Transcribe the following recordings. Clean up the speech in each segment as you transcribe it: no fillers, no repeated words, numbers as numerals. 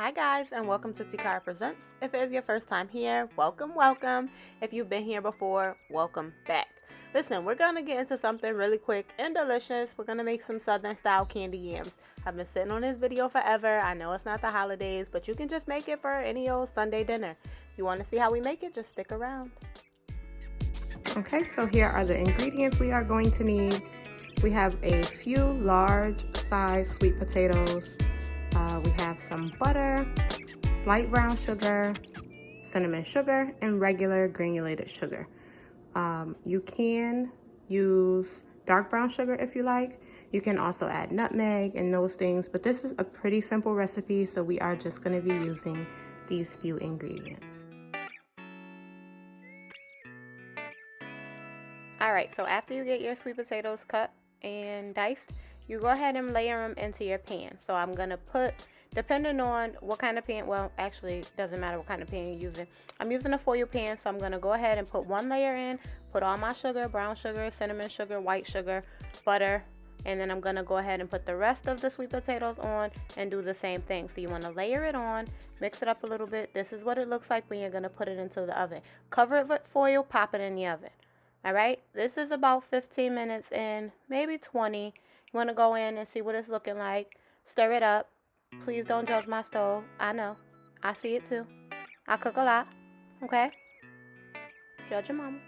Hi guys, and welcome to Tekara Presents. If it is your first time here, welcome. If you've been here before, welcome back. Listen, we're going to get into something really quick and delicious. We're going to make some southern style candy yams. I've been sitting on this video forever. I know it's not the holidays, but you can just make it for any old Sunday dinner. If you want to see how we make it, just stick around. Okay, so here are the ingredients we are going to need. We have a few large size sweet potatoes. We have some butter, light brown sugar, cinnamon sugar, and regular granulated sugar. You can use dark brown sugar if you like. You can also add nutmeg and those things, but this is a pretty simple recipe, so we are just going to be using these few ingredients. Alright, so after you get your sweet potatoes cut and diced, you go ahead and layer them into your pan. So I'm going to put, depending on what kind of pan, well, actually, it doesn't matter what kind of pan you're using. I'm using a foil pan, so I'm going to go ahead and put one layer in, put all my sugar, brown sugar, cinnamon sugar, white sugar, butter, and then I'm going to go ahead and put the rest of the sweet potatoes on and do the same thing. So you want to layer it on, mix it up a little bit. This is what it looks like when you're going to put it into the oven. Cover it with foil, pop it in the oven. Alright, this is about 15 minutes in, maybe 20. You want to go in and see what it's looking like. Stir it up. Please don't judge my stove. I know. I see it too. I cook a lot. Okay? Judge your mama.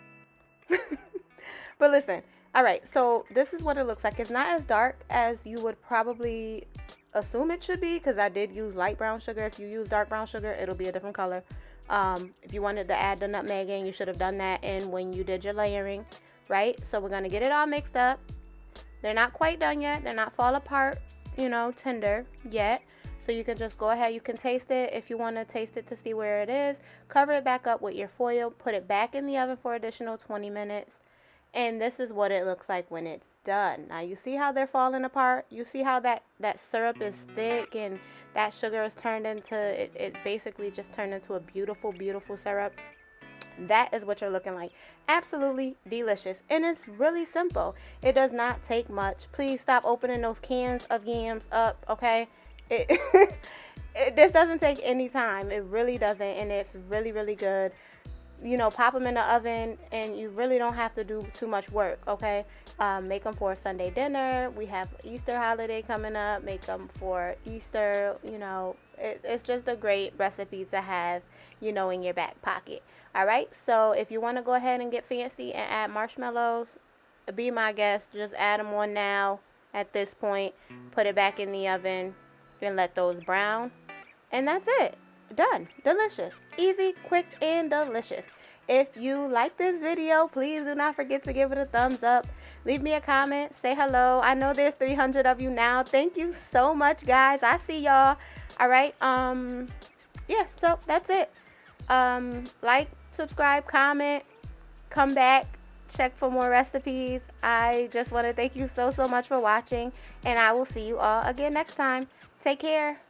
But listen. Alright, so this is what it looks like. It's not as dark as you would probably assume it should be, because I did use light brown sugar. If you use dark brown sugar, it'll be a different color. If you wanted to add the nutmeg in, you should have done that in when you did your layering, right? So we're going to get it all mixed up. They're not quite done yet. They're not fall apart, tender yet. So you can just go ahead. You can taste it if you want to taste it to see where it is. Cover it back up with your foil. Put it back in the oven for additional 20 minutes. And this is what it looks like when it's done. Now, you see how they're falling apart? You see how that syrup is thick and that sugar is turned into, it basically just turned into a beautiful, beautiful syrup. That is what you're looking like. Absolutely delicious. And it's really simple. It does not take much. Please stop opening those cans of yams up, okay? This doesn't take any time. It really doesn't. And it's really, really good. Pop them in the oven, and you really don't have to do too much work, okay? Make them for a Sunday dinner. We have Easter holiday coming up. Make them for Easter. It's just a great recipe to have, in your back pocket. All right, so if you want to go ahead and get fancy and add marshmallows, be my guest. Just add them on now at this point. Put it back in the oven and let those brown. And that's it. Done. Delicious. Easy, quick, and delicious. If you like this video, please do not forget to give it a thumbs up. Leave me a comment. Say hello. I know there's 300 of you now. Thank you so much, guys. I see y'all. All right. Yeah, so that's it. Like, subscribe, comment, come back, check for more recipes. I just want to thank you so much for watching, and I will see you all again next time. Take care.